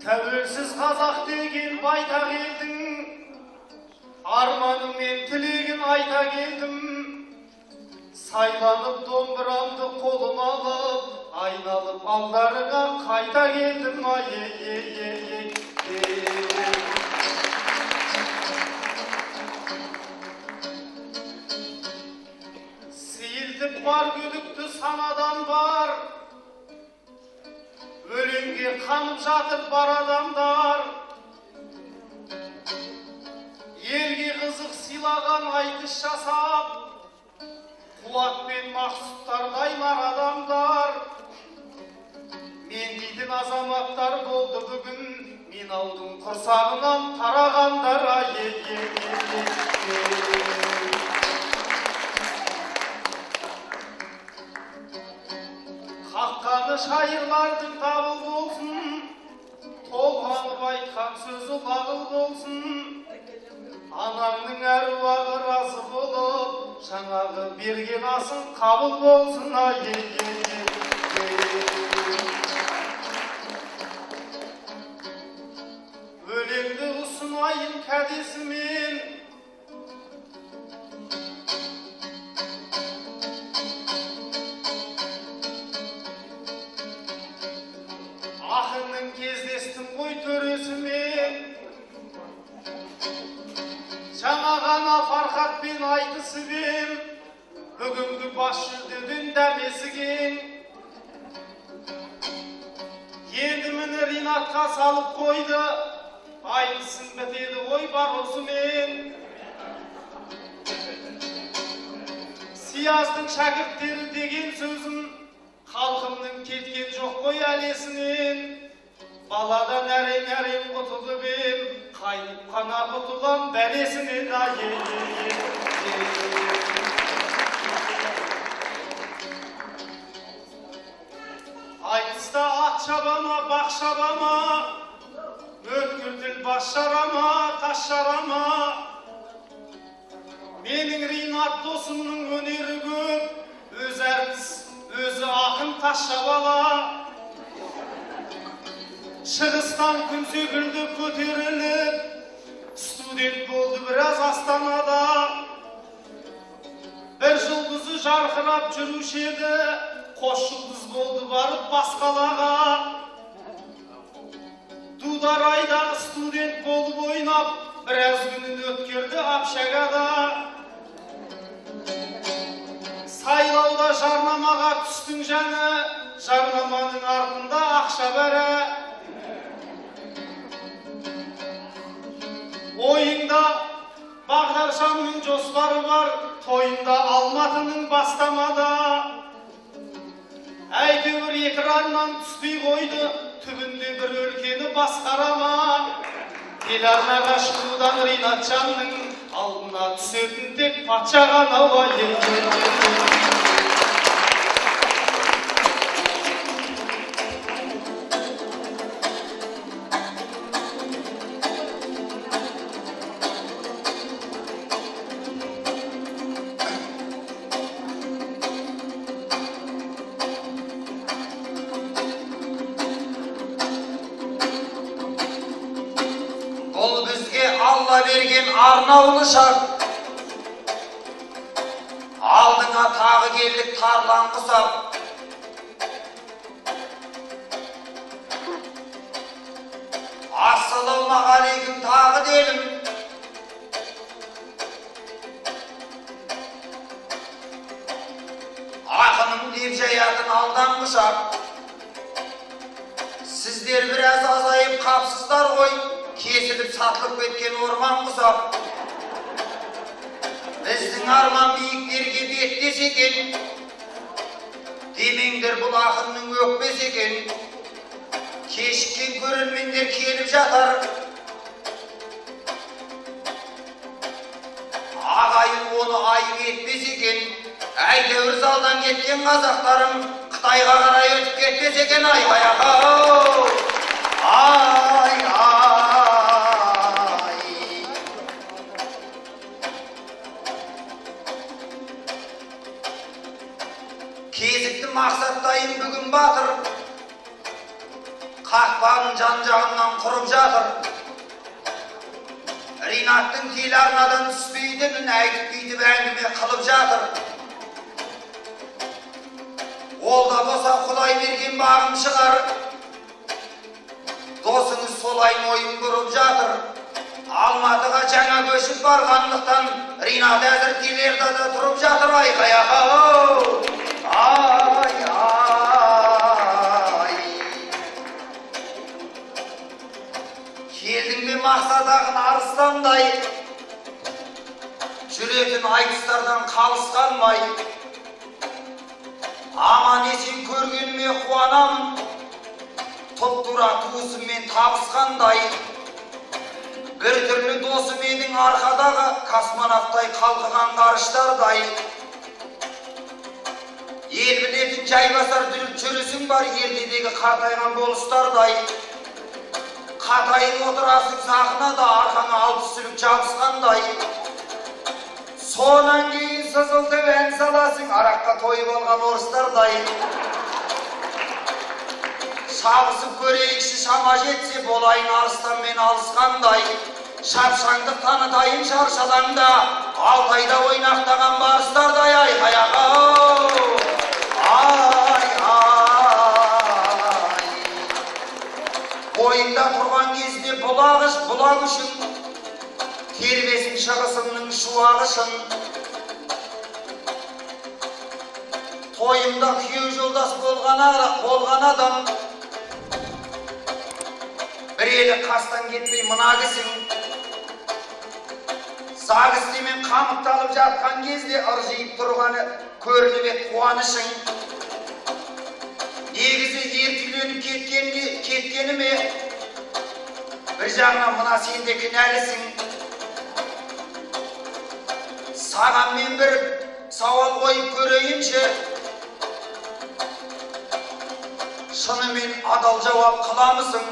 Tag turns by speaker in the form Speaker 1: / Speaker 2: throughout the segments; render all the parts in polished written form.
Speaker 1: Тәуелсіз қазақ деген байтақ елдің арманы мен тілегін айта келдім. Сайланып домбырамды қолыма алып, айналып алдарыңа қайта келдім. Сейілдік бар, күдікті санадан бар, өлеңге қанып жатыр бар адамдар. Елге қызық сыйлаған айтыс жасап, қуат пен мақсұттар қайнар адамдар. Мен дейтін азаматтар болды бүгін, мен аудың құрсағынан тарағандар. Қаққаны шайырлардың табыл болсын, толғанып айтқан сөзі бағыл болсын. Анаңның әруағы разы болып, жаңағы берген асың қабыл болсын. Өлеңді ұсынайын кәдесімен, ақынның кездестім ғой төресімен. Жаңа ғана Фархатпен айтысымен, бүгінгі бас жүлдеден дәмесіген. Енді міне Ринатқа салып қойды, айтысын бітеді ғой бар осымен. Сияздың шәкірттері деген сөзін халқымның кеткен жоқ қой әлесінен. Баладан әрең құтылып ем, қайнып қана құтылам бәлесінен. Айтыста ат шабама, бақ шабама, өткір тіл бас жарама, тас жарама. Менің Ринат досымның өнері көп, өз әртіс, өзі ақын тас шабала. Шығыстан күн секілді көтеріліп, студент болды біраз Астанада. Бір жұлдызы жарқырап жүруші еді, қос жұлдыз болды барып басқалаға. Дударайдағы студент болып ойнап, біраз күнін өткерді общагада. Сайлауда жарнамаға түстің жәні, жарнаманың артында ақша бәрі. Ойыңда Бағдаршамның жоспары бар, тойында Алматының бастамада. Әйтеуір экраннан түспей қойды, түбінде бір өлкені басқарама. Телеарнаға шығудан Ринатжанның алдына түсетін тек патша ғана.
Speaker 2: Бұл бізге Алла берген арнаулы шарт. Алдыңа тағы келдік тарлан құсап. Ассалаумағалейкум тағы делім. Ақыным деп жаятын алдан құшақ. Сіздер біраз азайып қапсыздар ғой, кесіліп сатылып кеткен орман құсап. Біздің арман биіктерге беттес екен, демеңдер бұл ақынның өкпес екен. Кешіккен көрермендер келіп жатар, ағайын оны айып етпес екен. Әйтеуір залдан кеткен қазақтарым Қытайға қарай өтіп кетпес екен. Айбай ағау, ай. Кезікті мақсаттайын бүгін батыр, Қақпаның жан-жағынан құрып жатыр. Ринаттың телеарнадан түспейтінін айтып әңгіме қылып жатыр. Ол да болса Құдай берген бағым шығар. Досыңыз солай ойын көріп жатыр. Алматыға жаңа көшіп барғандықтан Ринат әзір телеарнада тұрып жатыр. Айқай-ақ, ай, ай. Келдің бе мақсат ақын арыстандай, жүретін айтыстардан қалысқанмай. Аман есен көргеніме қуанамын, тұп-тура туысыммен табысқандай. Bir türlü dosum edin arkadağı, kosmonavtay қалқыған ғарыштардай. Ел білетін жай басар жүрісің бар, ертедегі қартайған болыстардай. Қатайын отырасың сахнада, арқаңа алты сүлік жабысқандай. Сонан кейін сызылтып ән саласың, араққа тойып алған орыстардай. Шабысып көрейікші шама жетсе, болайын арыстанмен алысқандай. Шапшаңдық танытайын шаршалаңда, Алтайда ойнақтаған барыстардай. Айқай-ақ, ай, ай. Бойында тұрған кезде бұлақ үшін, тербесін шығысымның шуағышын. Тойымда күйеу жолдас болған адам, бір елі қастан кетпей мына кісің. Сағыз демен қамықталып жатқан кезде ыржиып тұрғаны көрініп ек қуанышың. Негізі ертіленіп кеткеніме, бір жағынан мына сенде кінәлісің. Саған мен бір сауал қойып көрейінші, шынымен адал жауап қыламысың?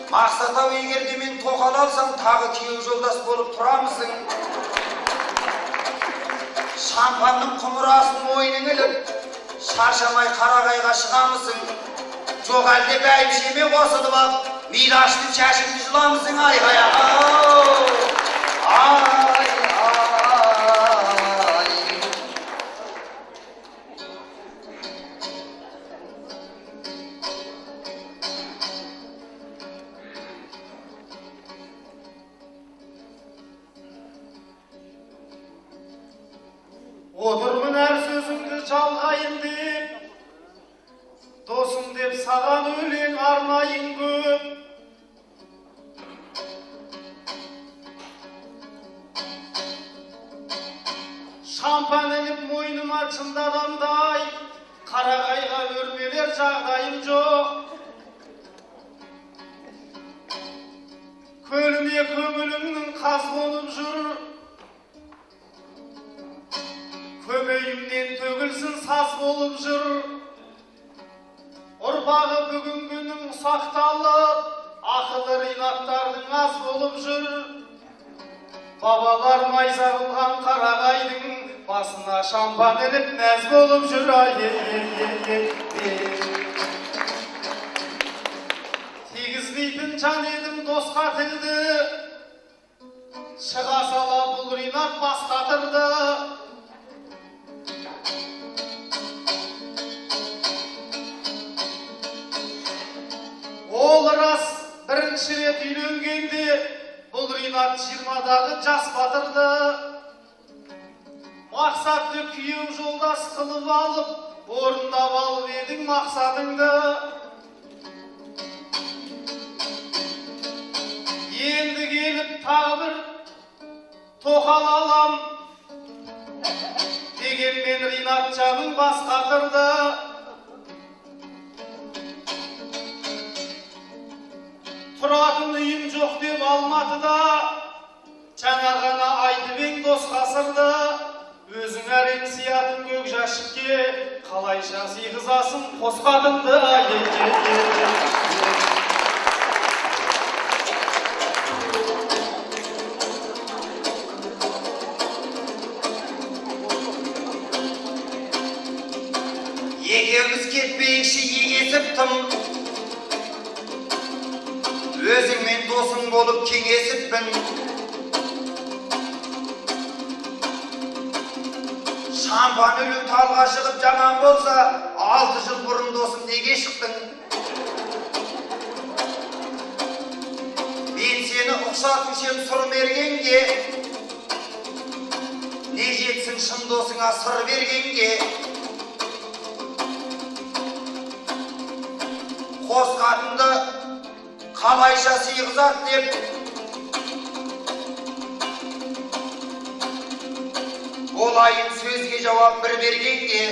Speaker 2: Мақсат-ау, егерде мен тоқал алсам, тағы күйеу жолдас болып тұрамысың? Шампанның құмырасын мойның іліп, шаршамай қарағайға шығамысың? Жоқ әлде бәйбішеме қосылып алып, мейлі ашытып шашыңды жұламысың? Айқай-ақ, ай, ай.
Speaker 1: Отырмын әр сөзіңді жалғайын деп, досым деп саған өлең арнайын көп. Шампан іліп мойныма чындадамдай, қарағайға өрмелер жағдайым жоқ. Көліме көңілімнің қаз болып жүр, көмейімнен төгілсін саз болып жүр. Ұрпағы бүгінгінің ұсақталып, ақылы Ринаттардың аз болып жүр. Бабалар майза қылған қарағайдың басына шампан іліп мәз болып жүр. Тегізбейтін жан едім досқа тілді, шыға сала бұл Ринат бастатырды. Ол рас бірінші рет үйленгенде, бұл Ринат 20-дағы жас батырды. Мақсатты күйеу жолдас қылып алып, орындап алып едің мақсатыңды. Енді келіп тағы бір тоқал алам дегенмен Ринат жаның бас қатырды. Тұратын үйім жоқ деп Алматыда, жаңа ғана айтып ең дос қасырды. Өзің әрен сиятын көк жәшікке, қалайша сыйғызасың қос қатынды.
Speaker 2: Екеуміз кетпейікші егесіп тым, өзіңмен досың болып кеңесіппін. Шампан үлі талға шығып жаман болса, 6 жыл бұрын досым неге шықтың? Мен сені ұқсатушем сұр бергенге, не жетсін шын досыңа сыр бергенге. Қос қатынды қалайша сыйғызат деп, олайын сөзге жауап бір бергенге,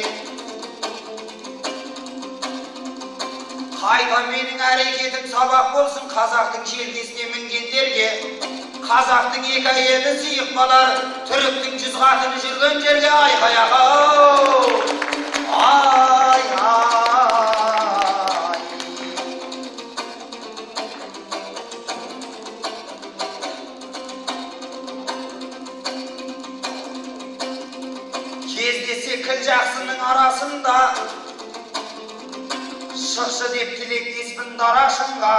Speaker 2: қайта менің әрекетім сабақ болсын қазақтың желкесіне мінгендерге. Қазақтың 2 әйелі сүйіп қалар, түріктің 100 қатыны жүрген жерге айқай-ақ-ау. Ай, кездесе кіл жақсының арасында, шықшы деп тілектеспін дарашынға.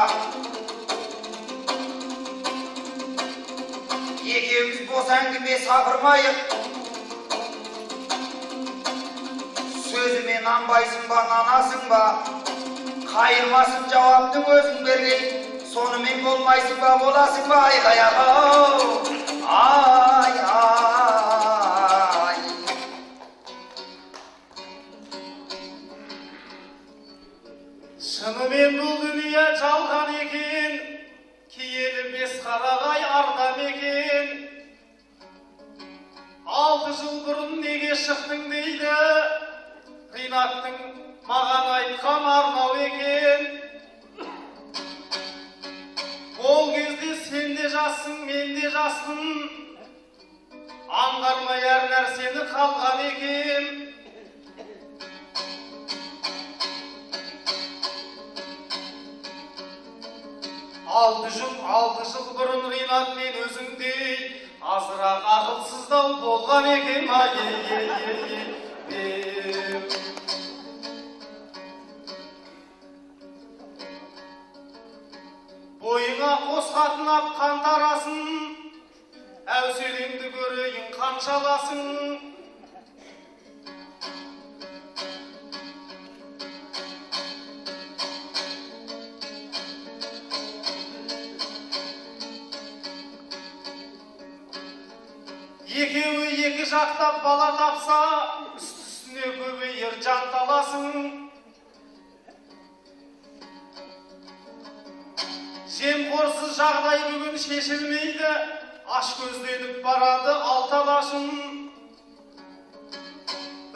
Speaker 2: Екеуміз бос әңгіме сапырмайық, сөзіме нанбайсың ба, нанасың ба? Қайырмасын жауаптың өзің берген, сонымен болмайсың ба, боласың ба? Айқай-ақ-ау. Ай, ай.
Speaker 1: Шынымен бұл дүние жалған екен, киелі 5 қарағай ардам екен. 6 жыл бұрын неге шықтың дейді, Ринаттың маған айтқан арнау екен. Ол кезде сен де жассың, мен де жаспын, аңғармай әр нәрсені қалған екен. Алты жыл бұрын Ринат мен өзіңдей азырақ ақылсыздау болған екен. Бойыңа қос қатын ап қан тарасын, әуселеңді көрейін қаншаласың. Екеуі 2 жақтап бала тапса, үсті-үстіне көбейір жан таласың. Жемқорсыз жағдай бүгін шешілмейді, аш көзденіп барады алталашын.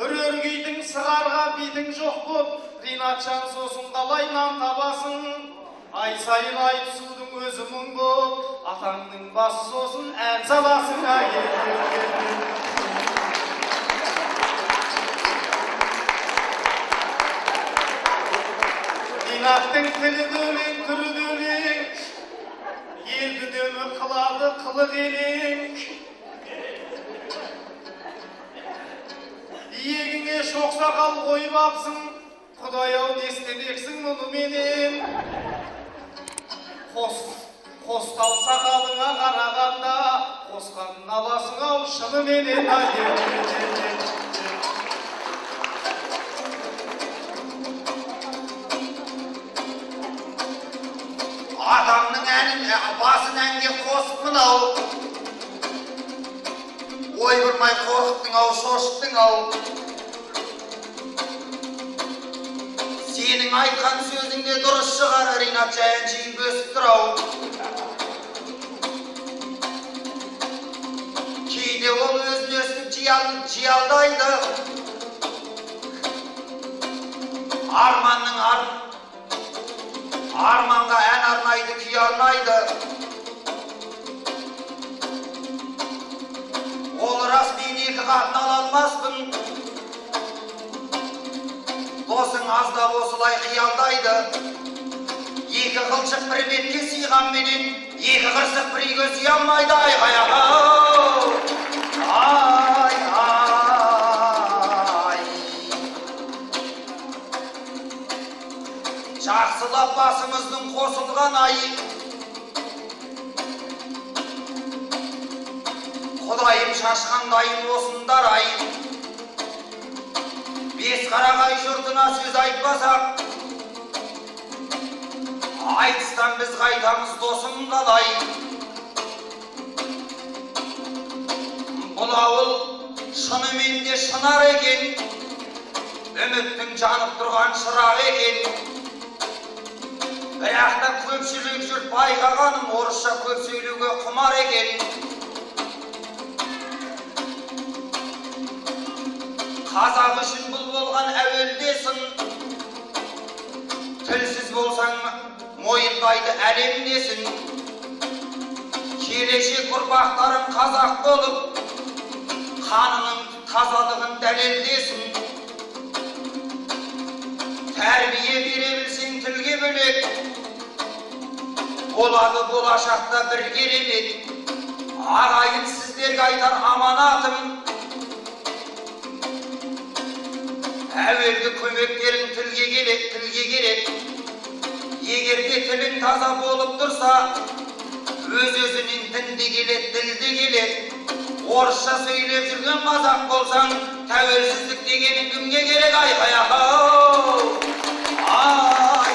Speaker 1: Үрергейдің сығарға битің жоқ боп, Ринатжан сосын қалай нан табасың. Ай сайын ай түсудің өзі мұң боп, атаңның басы сосын ән саласың. Ринаттың тілі өлең, түрі өлең, елді дөмі қылады қылық елең. Иегіңе шоқ сақал қойып апсың, Құдай-ау не істемексің мұны менен. Қостау сақалыңа қарағанда, қосқанын аласың-ау шыныменен.
Speaker 2: Атамның әнін басын әнге қосыпмын ау. Ой бұрмай қорқыттың ау, шошыттың ау. Сенің айтқан сөзіңде дұрыс шығар, Ринат жайын жиын бөсіп тұр ау. Кейде ол өзін өстіп жиялдайды. Арманға ән арнайды, күй арнайды. Ол рас, мен 2 қатын ала алмаспын. Досың азда осылай қиялдайды. 2 қылшық бір бетке сыйғанменен, 2 қырсық бір үйге сүйе алмайды. Айқай-ақ-ау. Ай, ай. Жақсылап басымыздың қосылған айы, Құдайым шашқандайым осындар ай. Бес қарағай жұртына сөз айтпасақ, айтыстан біз қайтамыз досым қалай. Бұл ауыл шынымен де шынар екен, үміттің жанып тұрған шырақ екен. Бірақ та көпшілік жұрт байқағаным орысша көп сөйлеуге құмар екен. Қазақ үшін бұл болған әуелдесін, тілсіз болсаң мойындайды әлемдесін. Келешек ұрпақтарың қазақ болып, қанының тазалығын дәлелдесін. Тәрбие бере білсең тілге бөлек, болады болашақта бір керемет. Ағайын сіздерге айтар аманатым, әуелгі көмектерің тілге керек. Егерде тілің таза болып тұрса, өз-өзінен дінде келет, ділде келет. Орысша сөйлеп жүрген қазақ болсаң, тәуелсіздік дегенің кімге керек? Айқай ағау! Ай,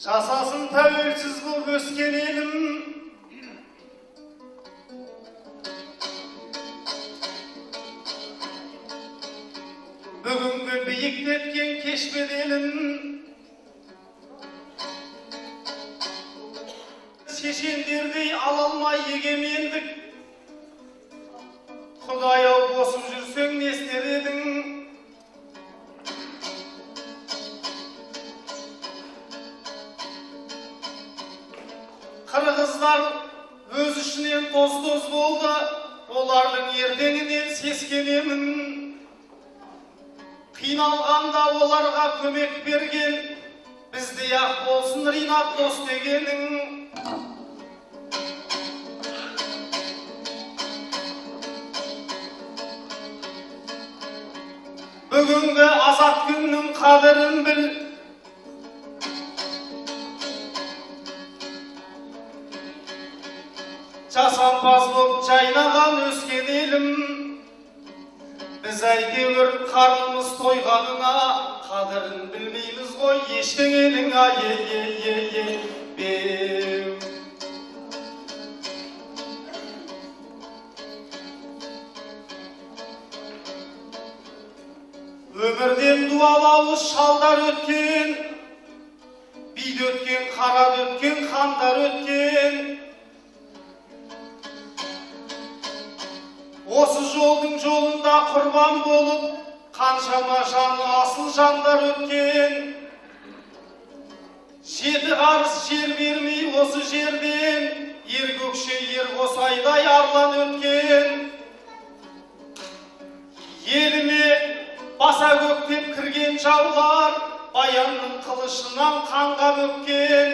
Speaker 1: Жасасын тәуелсіз болып өскен елім, бүгінгі биіктеткен кеш беделін. Шешендердей ала алмай егемендік, Құдай-ау босып жүрсең не істер едің? Қырғыздар өз ішінен тоз-тоз болды, олардың ертеңінен сескенемін. Қиналғанда оларға көмек берген, бізде ақ болсын Ринат дос дегенің. Бүгінгі азат күннің қадірін біл, жасампаз боп жайнаған өскен елім. Біз әйтеуір қарнымыз тойғанына қадірін білмейміз ғой ештеңенің. Беу. Өмірден дуалаулы шалдар өткен, биді өткен, қарады өткен, хандар өткен. Осы жолдың жолында құрбан болып, қаншама жаны асыл жандар өткен. Жеті қарыс жер бермей осы жерден, ер көкше ер қосайдай арлан өткен. Еліме баса көктеп кірген жаулар, баянның қылышынан қанға бөккен.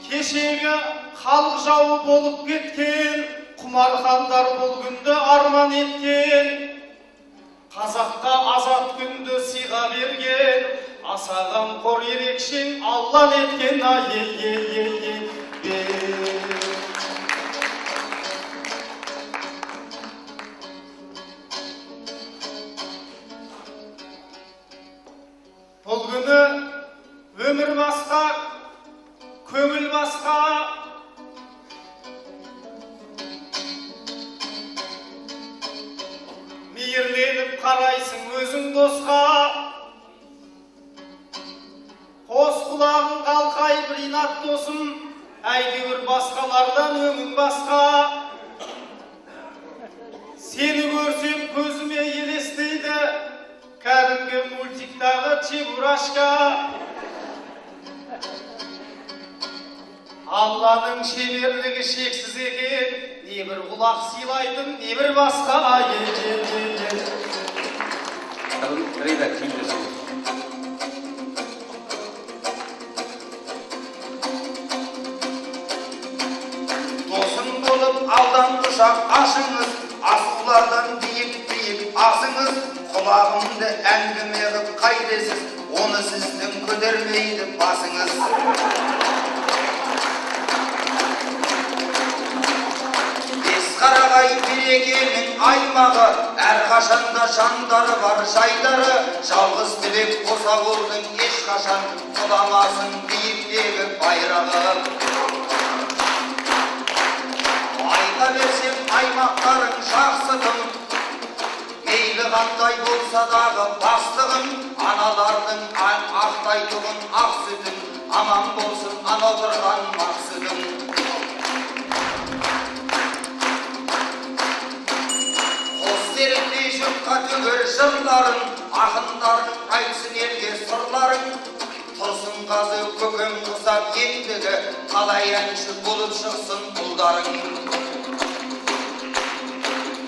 Speaker 1: Кешегі халық жауы болып кеткен, құмархандар бұл күнді арман еткен. Қазаққа азат күнді сыйға берген, асаған қор ерекшең Аллан еткен. Бұл күні өмір басқа, көңіл басқа. Мейірленіп қарайсың өзің досқа, қос құлағың қалқайып Ринат досым, әйтеуір басқалардан өңің басқа. Сені көрсем көзіме елестейді, кәдімгі мультиктағы Чебурашка. Алланың шеберлігі шексіз екен, не бір құлақ сыйлайтын, не бір басқа.
Speaker 2: құлағымды әңгіме қып қайтесіз, оны сіздің көтермейді басыңыз. Бесқарағай берекенің аймағы, әрқашанда жандары бар жайдары, жалғыз тілек қосағұлдың ешқашан құламасын биіктегі байрағы. Айта берсем аймақтарың жақсы тым, мейлі қандай болса дағы бастығым, аналардың ақтайтұғын ақ сүтін, аман болсын ана тұрған мақсыдым. Қос серіктей жұртқа төгер жырларын, ақындардың айтсын елге сырларын, тұрсын қазы көкем құсап ендігі, қалай әнші болып шықсын ұлдарың.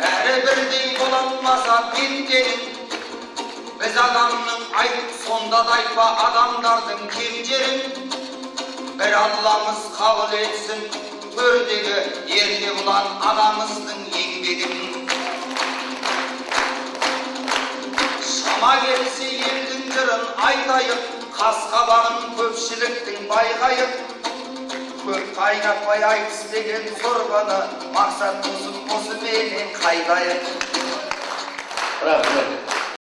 Speaker 2: Бәрі бірдей болалмаса пенденің, біз адамның айып сонда да айтпа адамдардың кем жерін. Бір Алламыз қабыл етсін төрдегі ерке бұлан анамыздың еңбегін. Шама келсе елдің жырын айтайық, қас-қабағын көпшіліктің байқайық. Көп қайнатпай айтыс деген сорбаны, мақсат осы менен қайдайық.
Speaker 3: Рахмет.